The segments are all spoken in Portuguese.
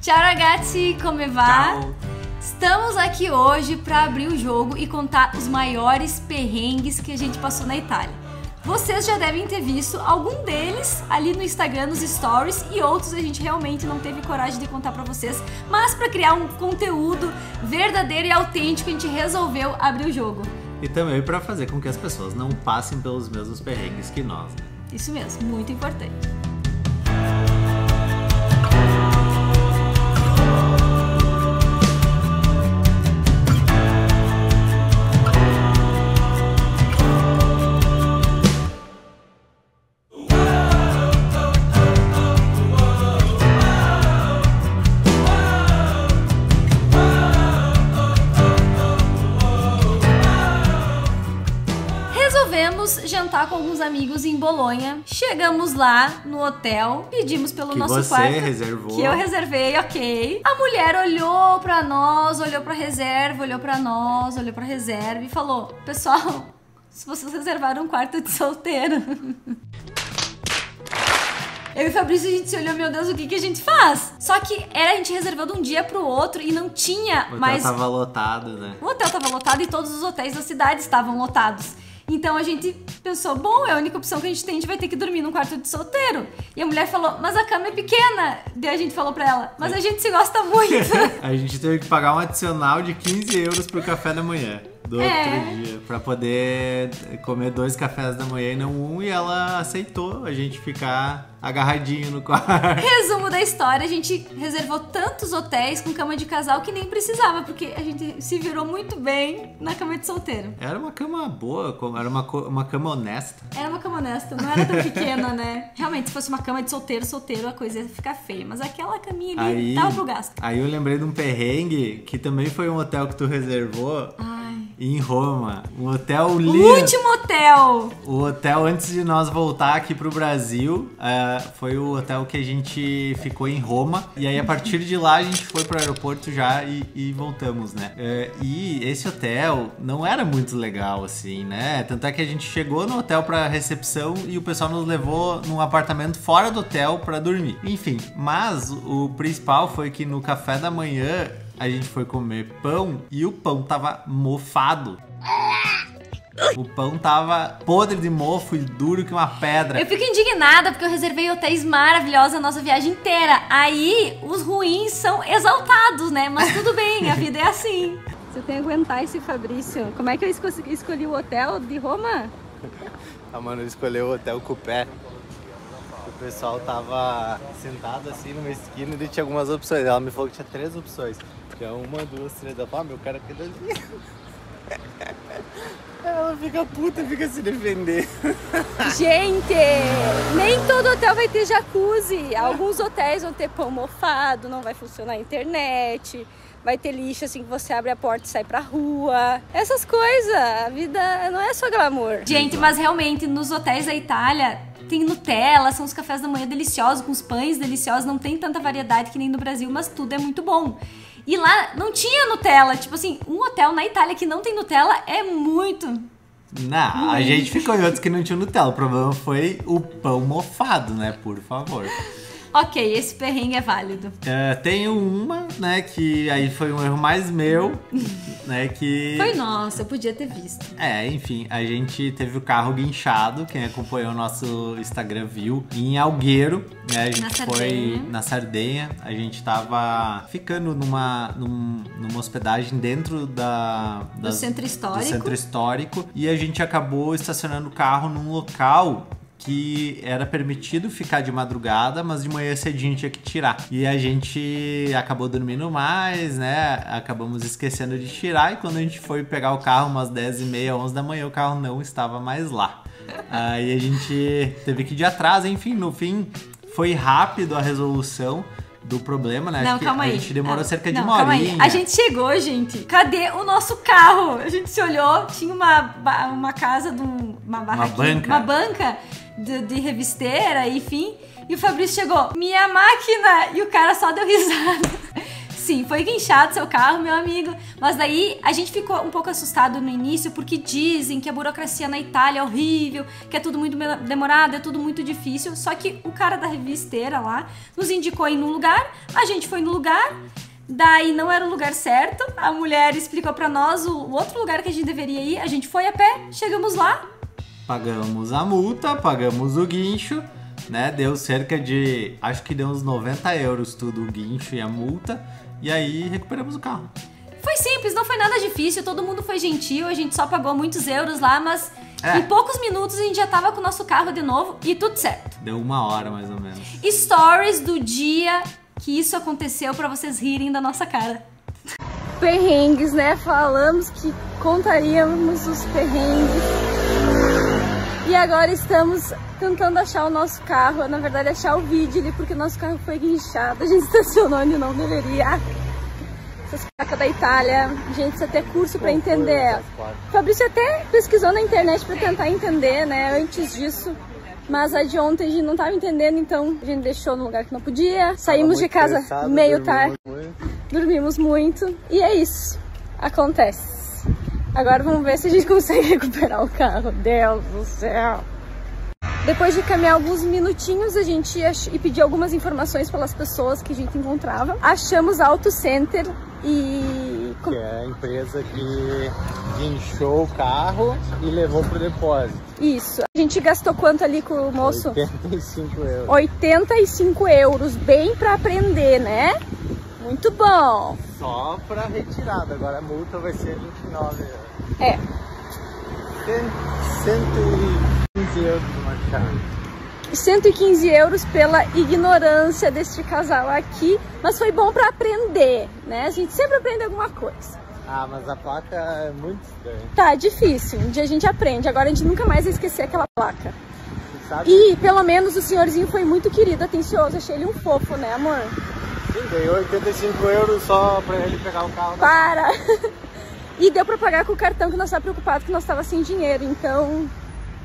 Ciao ragazzi, come va? Ciao. Estamos aqui hoje para abrir o jogo e contar os maiores perrengues que a gente passou na Itália. Vocês já devem ter visto algum deles ali no Instagram, nos stories, e outros a gente realmente não teve coragem de contar para vocês, mas para criar um conteúdo verdadeiro e autêntico a gente resolveu abrir o jogo. E também para fazer com que as pessoas não passem pelos mesmos perrengues que nós, né? Isso mesmo, muito importante. Resolvemos jantar com alguns amigos em Bolonha. Chegamos lá no hotel, pedimos pelo Que nosso você quarto. reservou. Que eu reservei, ok. A mulher olhou pra nós, olhou pra reserva, olhou pra nós, olhou pra reserva e falou: pessoal, se vocês reservaram um quarto de solteiro. Eu e o Fabrício, a gente se olhou, meu Deus, o que a gente faz? Só que a gente reservou de um dia pro outro e não tinha mais... O hotel tava lotado, né? O hotel tava lotado e todos os hotéis da cidade estavam lotados. Então a gente pensou, bom, é a única opção que a gente vai ter que dormir num quarto de solteiro. E a mulher falou, mas a cama é pequena. Daí a gente falou pra ela, mas a gente se gosta muito. A gente teve que pagar um adicional de 15 euros pro café da manhã do outro dia, pra poder comer 2 cafés da manhã e não um, e ela aceitou a gente ficar agarradinho no quarto. Resumo da história, a gente reservou tantos hotéis com cama de casal que nem precisava, porque a gente se virou muito bem na cama de solteiro. Era uma cama boa, era uma cama honesta. Era uma cama honesta, não era tão pequena, né? Realmente, se fosse uma cama de solteiro, a coisa ia ficar feia. Mas aquela caminha ali tava pro gasto. Aí eu lembrei de um perrengue, que também foi um hotel que tu reservou. Em Roma, um hotel lindo. O último hotel! O hotel antes de nós voltar aqui pro Brasil, foi o hotel que a gente ficou em Roma. E aí a partir de lá a gente foi pro aeroporto já e voltamos, né? E esse hotel não era muito legal assim, né? Tanto é que a gente chegou no hotel pra recepção e o pessoal nos levou num apartamento fora do hotel pra dormir. Enfim, mas o principal foi que no café da manhã a gente foi comer pão e o pão tava mofado. O pão tava podre de mofo e duro que uma pedra. Eu fico indignada porque eu reservei hotéis maravilhosos a nossa viagem inteira. Aí os ruins são exaltados, né? Mas tudo bem, a vida é assim. Você tem que aguentar esse Fabrício. Como é que eu escolhi o hotel de Roma? A Manu escolheu o hotel com o pé. O pessoal tava sentado assim numa esquina e tinha algumas opções. Ela me falou que tinha 3 opções. Tinha 1, 2, 3. Ela falou, meu cara aqui dali. Ela fica puta e fica se defender. Gente, nem todo hotel vai ter jacuzzi. Alguns hotéis vão ter pão mofado, não vai funcionar a internet. Vai ter lixo assim que você abre a porta e sai pra rua. Essas coisas, a vida não é só glamour. Gente, mas realmente nos hotéis da Itália tem Nutella, são os cafés da manhã deliciosos, com os pães deliciosos. Não tem tanta variedade que nem no Brasil, mas tudo é muito bom. E lá não tinha Nutella. Tipo assim, um hotel na Itália que não tem Nutella é muito... Não, a gente ficou em outros que não tinha Nutella. O problema foi o pão mofado, né? Por favor. Ok, esse perrengue é válido. Tenho uma, né, que aí foi um erro mais meu, né, que... Foi nossa, eu podia ter visto. Enfim, a gente teve o carro guinchado, quem acompanhou o nosso Instagram viu, em Alghero, né, a gente foi na Sardenha, a gente tava ficando numa hospedagem dentro do centro histórico, e a gente acabou estacionando o carro num local que era permitido ficar de madrugada, mas de manhã cedinho tinha que tirar. E a gente acabou dormindo mais, né? Acabamos esquecendo de tirar, e quando a gente foi pegar o carro umas 10h30, 11 da manhã, o carro não estava mais lá. Aí a gente teve que ir de atrás, enfim, no fim foi rápido a resolução do problema, né? Não, Acho calma que aí. A gente demorou cerca de uma calma horinha. aí. A gente chegou, gente. Cadê o nosso carro? A gente se olhou, tinha uma casa de uma banca de revisteira, enfim. E o Fabrício chegou, minha máquina! E o cara só deu risada. Sim, foi guinchado seu carro, meu amigo. Mas daí a gente ficou um pouco assustado no início, porque dizem que a burocracia na Itália é horrível, que é tudo muito demorado, é tudo muito difícil. Só que o cara da revisteira lá nos indicou ir num lugar, a gente foi no lugar, daí não era o lugar certo. A mulher explicou pra nós o outro lugar que a gente deveria ir, a gente foi a pé, chegamos lá. Pagamos a multa, pagamos o guincho, né? Deu cerca de, acho que deu uns 90 euros tudo, o guincho e a multa. E aí recuperamos o carro. Foi simples, não foi nada difícil, todo mundo foi gentil, a gente só pagou muitos euros lá, mas em poucos minutos a gente já tava com o nosso carro de novo e tudo certo. Deu 1 hora mais ou menos. Stories do dia que isso aconteceu pra vocês rirem da nossa cara. Perrengues, né? Falamos que contaríamos os perrengues. E agora estamos tentando achar o nosso carro, na verdade achar o vídeo ali, porque o nosso carro foi guinchado, a gente estacionou onde não deveria. Essas placas da Itália, gente, você tem curso pra entender. O Fabrício até pesquisou na internet pra tentar entender, né, antes disso. Mas a de ontem a gente não tava entendendo, então a gente deixou no lugar que não podia. Saímos de casa meio tarde, dormimos muito. E é isso, acontece. Agora vamos ver se a gente consegue recuperar o carro. Deus do céu! Depois de caminhar alguns minutinhos, a gente ia e pedir algumas informações pelas pessoas que a gente encontrava. Achamos a Auto Center e... Que é a empresa que guinchou o carro e levou pro depósito. Isso. A gente gastou quanto ali com o moço? 85 euros. 85 euros. Bem pra aprender, né? Muito bom. Só pra retirada. Agora a multa vai ser 29 euros. É. 115 euros uma chave. 115 euros pela ignorância deste casal aqui, mas foi bom pra aprender, né? A gente sempre aprende alguma coisa. Ah, mas a placa é muito estranha. Tá, difícil. Um dia a gente aprende, agora a gente nunca mais vai esquecer aquela placa. Sabe? E pelo menos o senhorzinho foi muito querido, atencioso, achei ele um fofo, né, amor? Sim, ganhou 85 euros só pra ele pegar o carro. Para! E deu pra pagar com o cartão, que nós estávamos preocupados que nós estava sem dinheiro, então...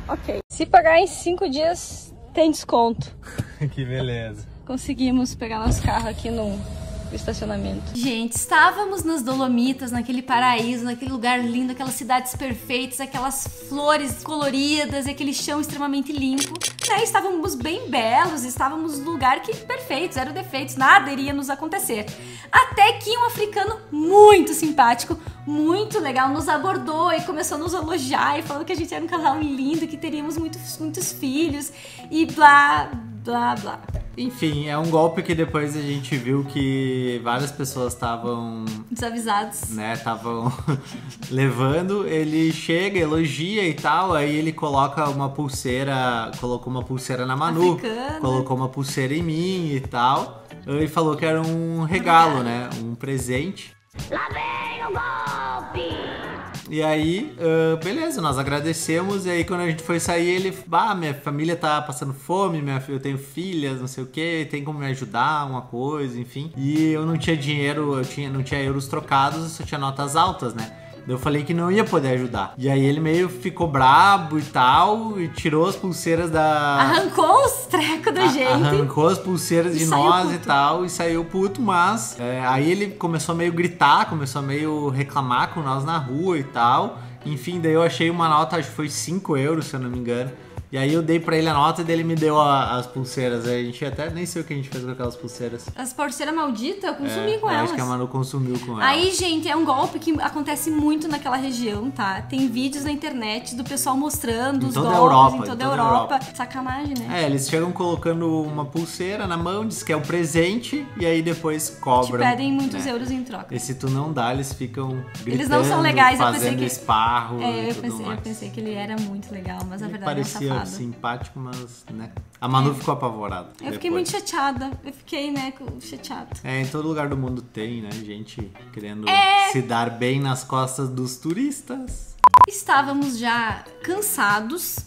Ok. Se pagar em 5 dias, tem desconto. Que beleza. Conseguimos pegar nosso carro aqui no estacionamento. Gente, estávamos nas Dolomitas, naquele paraíso, naquele lugar lindo, aquelas cidades perfeitas, aquelas flores coloridas e aquele chão extremamente limpo. Né? Estávamos bem belos, estávamos no lugar que perfeito, zero defeitos, nada iria nos acontecer. Até que um africano muito simpático, muito legal, nos abordou e começou a nos elogiar e falou que a gente era um casal lindo, que teríamos muitos filhos e blá, blá, blá. Enfim, é um golpe que depois a gente viu que várias pessoas estavam... desavisados. Né, estavam levando. Ele chega, elogia e tal, aí ele coloca uma pulseira, colocou uma pulseira na Manu, africana. Colocou uma pulseira em mim e tal. E falou que era um regalo, né, um presente. Lá vem o golpe! E aí, beleza, nós agradecemos. E aí quando a gente foi sair, ele... minha família tá passando fome, eu tenho filhas, não sei o que, tem como me ajudar, uma coisa, enfim. E eu não tinha dinheiro, não tinha euros trocados, eu só tinha notas altas, né? Eu falei que não ia poder ajudar. E aí ele meio ficou brabo e tal, e tirou as pulseiras da... Arrancou os trecos da gente. Arrancou as pulseiras de nós e tal, e saiu puto, mas... aí ele começou a meio gritar, começou a meio reclamar com nós na rua e tal. Enfim, daí eu achei uma nota, acho que foi 5 euros, se eu não me engano. E aí eu dei pra ele a nota e daí ele me deu as pulseiras. Aí a gente até nem sei o que a gente fez com aquelas pulseiras. As pulseiras malditas, eu consumi com elas. Acho que a Manu consumiu com elas. Aí, gente, é um golpe que acontece muito naquela região, tá? Tem vídeos na internet do pessoal mostrando os golpes em toda a Europa. Sacanagem, né? Eles chegam colocando uma pulseira na mão, diz que é o presente, e aí depois cobram. Te pedem muitos euros em troca. E se tu não dá, eles ficam gritando, eles não são legais, fazendo esparro e tudo eu mais. pensei que ele era muito legal, mas a ele verdade parecia é um simpático, mas, né? A Manu ficou apavorada. Eu fiquei muito chateada. Eu fiquei, né, chateada. Em todo lugar do mundo tem, né? Gente querendo se dar bem nas costas dos turistas. Estávamos já cansados,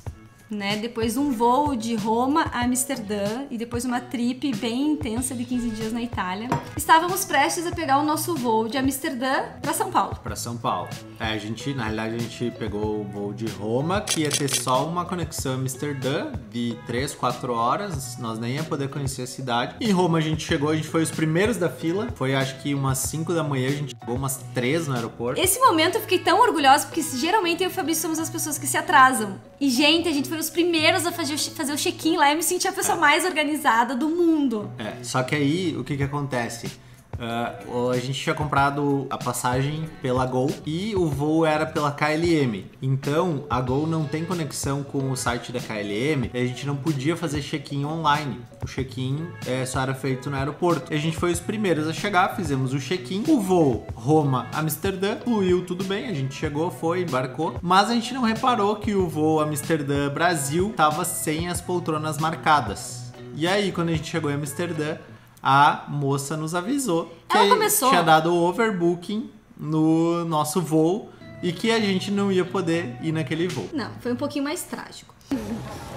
né? Depois um voo de Roma a Amsterdã e depois uma trip bem intensa de 15 dias na Itália. Estávamos prestes a pegar o nosso voo de Amsterdã para São Paulo. Para São Paulo. Na realidade, a gente pegou o voo de Roma, que ia ter só uma conexão Amsterdã de 3, 4 horas. Nós nem ia poder conhecer a cidade. Em Roma a gente chegou, a gente foi os primeiros da fila. Foi acho que umas 5 da manhã, a gente chegou umas 3 no aeroporto. Esse momento eu fiquei tão orgulhosa, porque geralmente eu e o Fabrício somos as pessoas que se atrasam. E, gente, a gente foi os primeiros a fazer o check-in lá e eu me senti a pessoa mais organizada do mundo. Só que aí, o que acontece? A gente tinha comprado a passagem pela Gol e o voo era pela KLM. Então, a Gol não tem conexão com o site da KLM e a gente não podia fazer check-in online. O check-in só era feito no aeroporto. E a gente foi os primeiros a chegar, fizemos o check-in. O voo Roma-Amsterdã fluiu tudo bem, a gente chegou, foi, embarcou. Mas a gente não reparou que o voo Amsterdã-Brasil estava sem as poltronas marcadas. E aí, quando a gente chegou em Amsterdã, a moça nos avisou que tinha dado overbooking no nosso voo e que a gente não ia poder ir naquele voo. Não, foi um pouquinho mais trágico.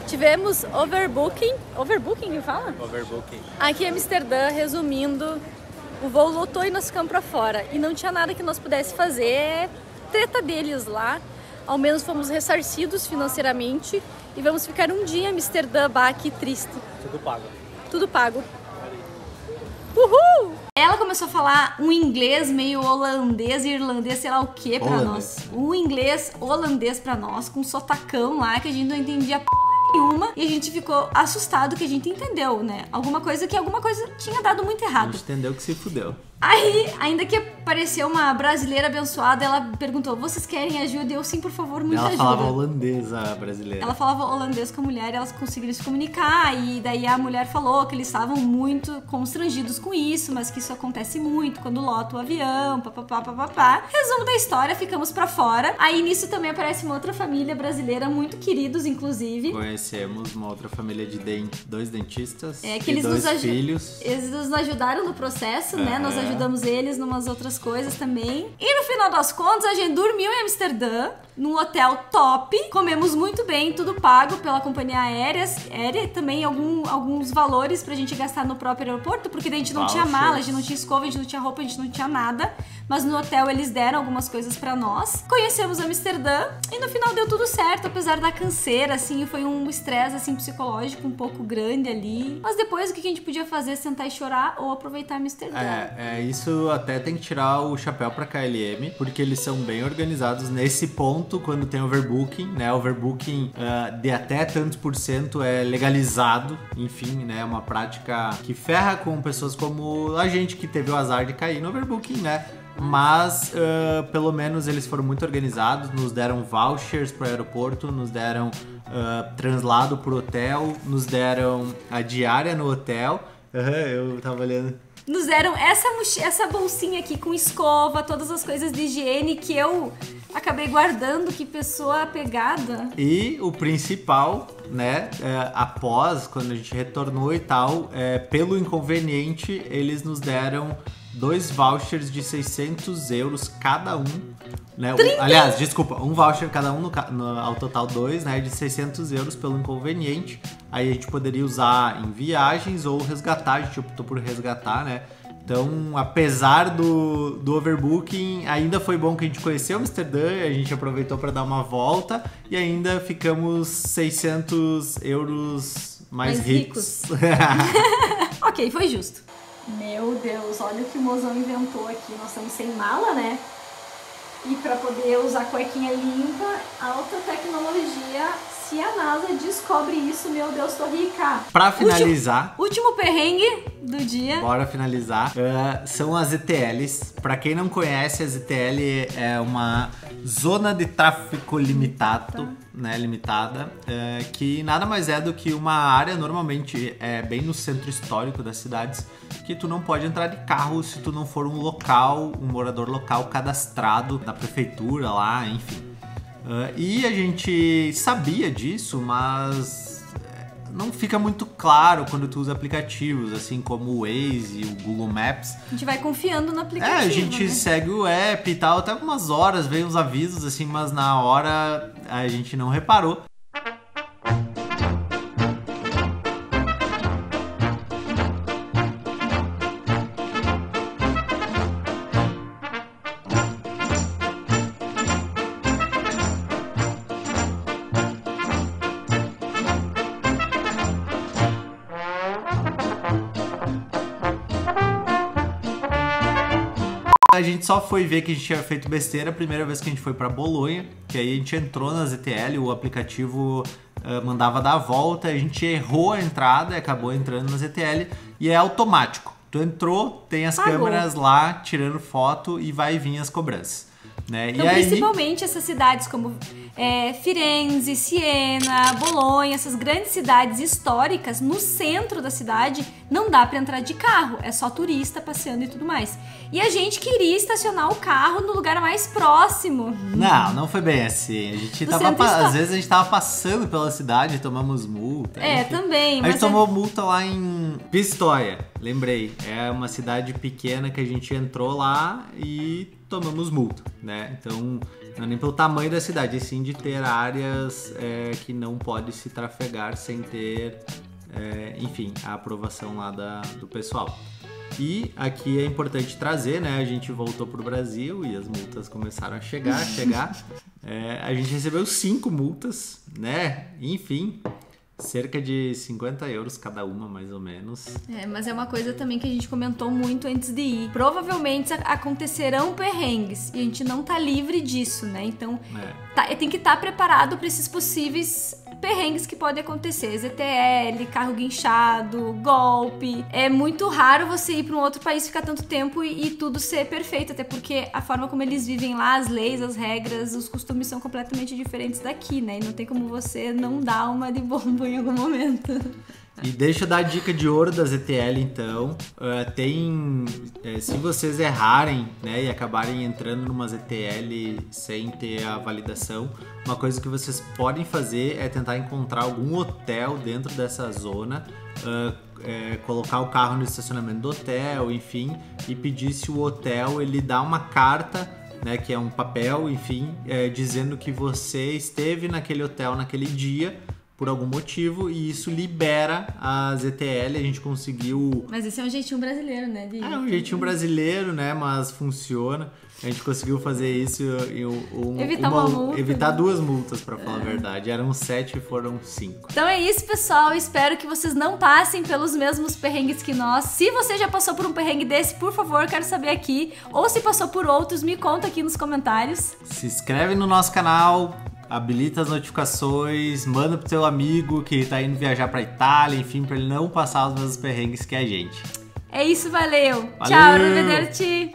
Tivemos overbooking. Overbooking que fala? Overbooking. Aqui em Amsterdã, resumindo, o voo lotou e nós ficamos pra fora. E não tinha nada que nós pudéssemos fazer. Treta deles lá. Ao menos fomos ressarcidos financeiramente. E vamos ficar um dia em Amsterdã, que triste. Tudo pago. Tudo pago. Uhul! Ela começou a falar um inglês meio holandês, irlandês, sei lá o que pra nós. Um inglês holandês pra nós, com um sotacão lá que a gente não entendia nenhuma. E a gente ficou assustado que a gente entendeu, né? Alguma coisa tinha dado muito errado. A gente entendeu que se fudeu. Aí, ainda que apareceu uma brasileira abençoada, ela perguntou, vocês querem ajuda? Eu, sim, por favor, muita ajuda. Ela falava holandês, a brasileira. Ela falava holandês com a mulher e elas conseguiram se comunicar. E daí a mulher falou que eles estavam muito constrangidos com isso, mas que isso acontece muito quando lota o avião, papapá. Resumo da história, ficamos pra fora. Aí nisso também aparece uma outra família brasileira, muito queridos, inclusive. Conhecemos uma outra família de 2 dentistas que e eles 2 filhos. Eles nos ajudaram no processo, né? Nós ajudamos eles numas outras coisas também. E no final das contas, a gente dormiu em Amsterdã, num hotel top. Comemos muito bem, tudo pago pela companhia aérea. E também alguns valores pra gente gastar no próprio aeroporto, porque daí a gente não tinha mala, a gente não tinha escova, a gente não tinha roupa, a gente não tinha nada. Mas no hotel eles deram algumas coisas pra nós. Conhecemos Amsterdã e no final deu tudo certo, apesar da canseira, assim, foi um estresse, assim, psicológico um pouco grande ali. Mas depois o que a gente podia fazer? Sentar e chorar ou aproveitar Amsterdã. Isso até tem que tirar o chapéu pra KLM, porque eles são bem organizados nesse ponto quando tem overbooking, né? Overbooking de até tantos % é legalizado, enfim, né? É uma prática que ferra com pessoas como a gente que teve o azar de cair no overbooking, né? Mas pelo menos eles foram muito organizados, nos deram vouchers pro aeroporto, nos deram translado pro hotel, nos deram a diária no hotel. Eu tava olhando. Nos deram essa bolsinha aqui com escova, todas as coisas de higiene que eu acabei guardando, que pessoa apegada. E o principal, né, após, quando a gente retornou e tal, pelo inconveniente, eles nos deram 2 vouchers de 600 euros cada um, né? Aliás, desculpa, um voucher cada um, ao total 2, né? De 600 euros pelo inconveniente. Aí a gente poderia usar em viagens ou resgatar, a gente optou por resgatar, né? Então, apesar do overbooking, ainda foi bom que a gente conheceu Amsterdã, a gente aproveitou para dar uma volta e ainda ficamos 600 euros mais ricos. Ok, foi justo. Meu Deus, olha o que o mozão inventou aqui. Nós estamos sem mala, né? E para poder usar cuequinha limpa, alta tecnologia. Se a NASA descobre isso, meu Deus, tô rica. Pra finalizar... Último perrengue do dia. Bora finalizar. São as ETLs. Pra quem não conhece, as ETL é uma zona de tráfego limitado, né? Limitada. Que nada mais é do que uma área, normalmente, bem no centro histórico das cidades, que tu não pode entrar de carro se tu não for um morador local cadastrado da prefeitura lá, enfim. E a gente sabia disso, mas não fica muito claro quando tu usa aplicativos, assim como o Waze e o Google Maps. A gente vai confiando no aplicativo, a gente segue o app e tal, até umas horas veio os avisos, assim, mas na hora a gente não reparou. A gente só foi ver que a gente tinha feito besteira a primeira vez que a gente foi pra Bolonha, que aí a gente entrou na ZTL, o aplicativo mandava dar a volta, a gente errou a entrada e acabou entrando na ZTL e é automático. Tu entrou, tem as câmeras lá tirando foto e vai vir as cobranças. Né? Então, e aí... principalmente essas cidades como Firenze, Siena, Bolonha, essas grandes cidades históricas, no centro da cidade não dá pra entrar de carro, é só turista passeando e tudo mais. E a gente queria estacionar o carro no lugar mais próximo. Não foi bem assim. A gente às vezes a gente tava passando pela cidade e tomamos multa. Enfim. Também. A gente tomou multa lá em Pistoia, lembrei. É uma cidade pequena que a gente entrou lá e tomamos multa, né? Então, não é nem pelo tamanho da cidade, e sim de ter áreas que não pode se trafegar sem ter, enfim, a aprovação lá do pessoal. E aqui é importante trazer, né? A gente voltou pro Brasil e as multas começaram a chegar. A gente recebeu 5 multas, né? Enfim, cerca de 50 euros cada uma, mais ou menos. Mas é uma coisa também que a gente comentou muito antes de ir. Provavelmente acontecerão perrengues e a gente não tá livre disso, né? Então tem que estar preparado para esses possíveis perrengues que podem acontecer. ZTL, carro guinchado, golpe. É muito raro você ir para um outro país, ficar tanto tempo e tudo ser perfeito, até porque a forma como eles vivem lá, as leis, as regras, os costumes são completamente diferentes daqui, né? E não tem como você não dar uma de bomba em algum momento. E deixa eu dar a dica de ouro da ZTL, então. Se vocês errarem, né, e acabarem entrando numa ZTL sem ter a validação, uma coisa que vocês podem fazer é tentar encontrar algum hotel dentro dessa zona, colocar o carro no estacionamento do hotel, enfim, e pedir se o hotel ele dá uma carta, né, que é um papel, enfim, dizendo que você esteve naquele hotel naquele dia, por algum motivo, e isso libera a ZTL. A gente conseguiu... Mas esse é um jeitinho brasileiro, né? É um jeitinho brasileiro, né? Mas funciona. A gente conseguiu fazer isso e evitar 2 multas, pra falar a verdade. Eram 7 e foram 5. Então é isso, pessoal. Espero que vocês não passem pelos mesmos perrengues que nós. Se você já passou por um perrengue desse, por favor, quero saber aqui. Ou se passou por outros, me conta aqui nos comentários. Se inscreve no nosso canal, habilita as notificações, manda pro teu amigo que tá indo viajar pra Itália, enfim, pra ele não passar os mesmos perrengues que a gente. É isso, valeu! Tchau, arrivederci!